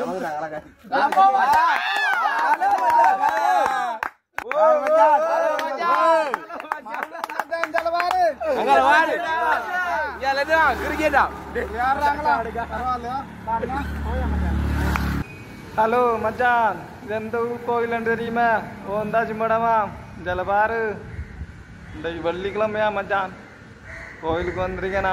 Halo Macan, idendu koilan terima. Onda cimadama, jalabaru. Dari Vallikkalam ya Macan. கோயிலுக்கு வந்திருக்கேண்ணா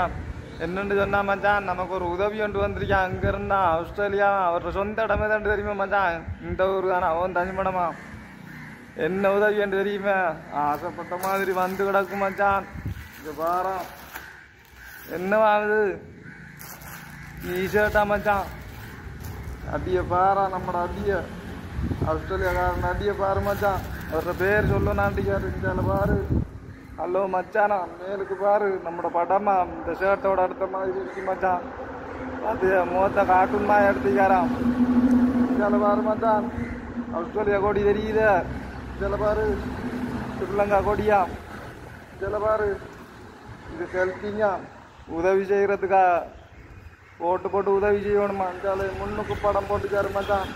என்னென்னு சொன்னால் மச்சான் நமக்கு ஒரு உதவி ஒன்று வந்திருக்கேன் அங்கேருந்தா ஆஸ்திரேலியா அவரோட சொந்த இடமே தான் தெரியுமா மச்சான் இந்த ஊர் தானே அவன் தனிமடமா என்ன உதவி என்று தெரியுமா ஆசைப்பட்ட மாதிரி வந்து கிடக்கும் மச்சான் இது பாரு என்னவாகுது ஈஷர்ட்டா மச்சான் அடியை பாரா நம்மளோட அடியை ஆஸ்திரேலியாக்காரன் அடியை பாரு மச்சான் அவரோட பேர் சொல்ல நாட்டிக்காரு இந்த பாரு ஹலோ மச்சானா மேலுக்கு பாரு நம்மளோட படமா இந்த ஷர்ட்டோட அடுத்த மாதிரி இருக்கு மச்சான் அது மொத்த கார்ட்டூன் மாதிரி எடுத்துக்காராம் இதில் பாரு மச்சான் ஆஸ்திரேலியா கொடி தெரியுது இதில் பாரு ஸ்ரீலங்கா கொடியா இதில் பாரு இது செல்ஃபிங்க உதவி செய்கிறதுக்கா போட்டு உதவி செய்யணுமா இந்த முன்னுக்கு படம் போட்டுக்காரு மச்சான்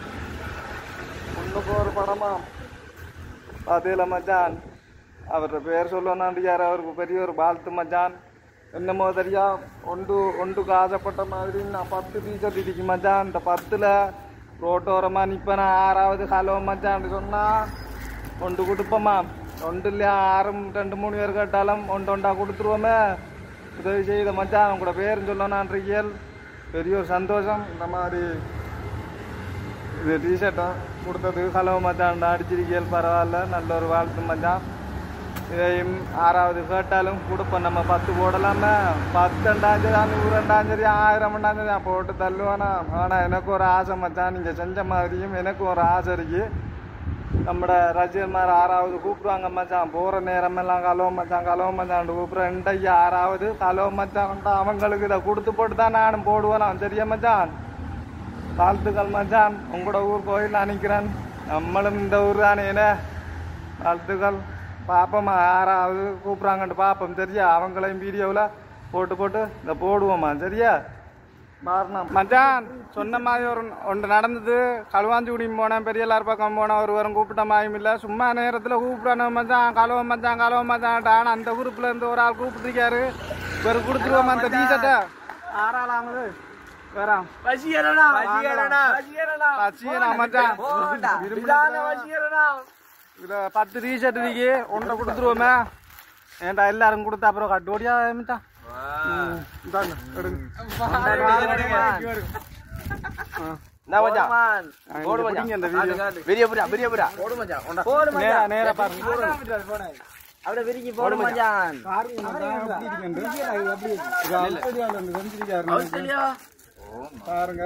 முன்னுக்கு ஒரு படமா அதில் மச்சான் அவரோட பேர் சொல்லணும்னாண்டியார் அவருக்கு பெரிய ஒரு வாழ்த்து மச்சான் என்னமோ தெரியா ஒன்றுக்கு ஆசைப்பட்ட மாதிரி நான் 10 டீஷர்ட் இடிக்கு மச்சான் இந்த 10ல் ரோட்டோரமாக நிற்பேன் 6வது ஹலோ மச்சான் சொன்னால் ஒன்று கொடுப்போமா ஒன்று இல்லையா 2-3 பேர் கேட்டாலும் ஒன்றா கொடுத்துருவோமே உதவி செய்த மச்சான் உங்களோட பேர் சொல்லணும்னான்றியல் பெரிய ஒரு சந்தோஷம் இந்த மாதிரி இது டீஷர்ட்டை கொடுத்தது ஹலோ மச்சான் அடிச்சிருக்கேல் பரவாயில்ல நல்ல ஒரு வாழ்த்து மச்சான் இதையும் 6வது கேட்டாலும் கொடுப்போம் நம்ம 10 போடலாமே 10 சரி 100 சரி 1000 சரி போட்டு தள்ளுவானா ஆனால் எனக்கு ஒரு ஆசை மச்சான் நீங்கள் செஞ்ச மாதிரியும் எனக்கு ஒரு ஆசை இருக்கு நம்மட ரசிகர்மார் 6வது கூப்பிடுவாங்க மச்சான் போகிற நேரமெல்லாம் கலோ மச்சான் கூப்பிட்றேன் இன்றைக்கு 6வது கலோ மச்சான் அவங்களுக்கு இதை கொடுத்து போட்டு தான் நானும் போடுவேன் சரியா மச்சான் வாழ்த்துக்கள் மச்சான் உங்களோட ஊர் கோயில் நினைக்கிறேன் நம்மளும் இந்த ஊர் தானே என்ன வாழ்த்துக்கள் பாப்போம்மா 6வது கூப்பிட்றாங்கன்ட்டு பார்ப்போம் சரியா அவங்களையும் வீடியோவில் போட்டு இதை போடுவோம்மா சரியா மாறணும் மச்சான் சொன்ன மாதிரி ஒன்று நடந்தது களுவாஞ்சிகுடியும் போனேன் பெரியலார் பக்கம் போனேன் ஒருவரும் கூப்பிட்ட மாயும் இல்லை சும்மா நேரத்தில் கூப்பிடணும் மச்சான் கலவை மச்சான் ஆனால் அந்த குரூப்பில் இருந்து ஒரு ஆள் கூப்பிட்டுருக்காரு ஒரு கொடுத்துருவோம் அந்த டீஷர்ட்டை 6 வேறாம் மச்சான் இதில் 10 டீஷர்ட் இருக்கு ஒன்றை கொடுத்துருவோமே ஏன்டா எல்லாரும் கொடுத்தா அப்புறம் கட்டோடியா மச்சான் பாருங்க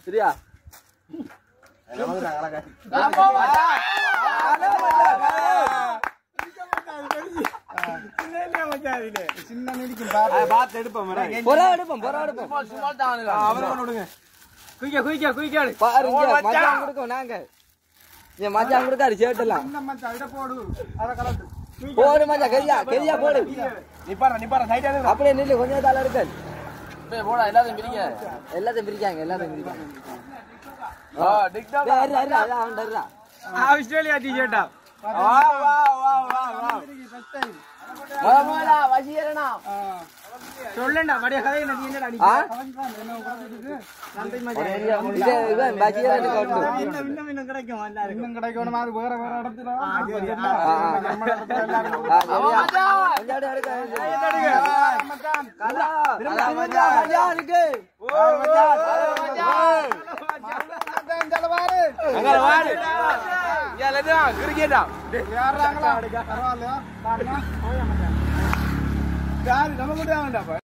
சரியா மச்சான் கொடுக்காரு சேட்டெல்லாம் போடு மச்சான் கரியா போடு அப்படியே நில்லு கொஞ்சம் தலை இருக்கு எல்லாத்தையும் பிரிக்காங்க ஆஸ்திரேலியா டீஷர்ட்டா சொல்லண்டா மடிய கதை என்னடா இன்னும் கிடைக்கும் அது வேற இடத்துல கிரிக்கெட்டா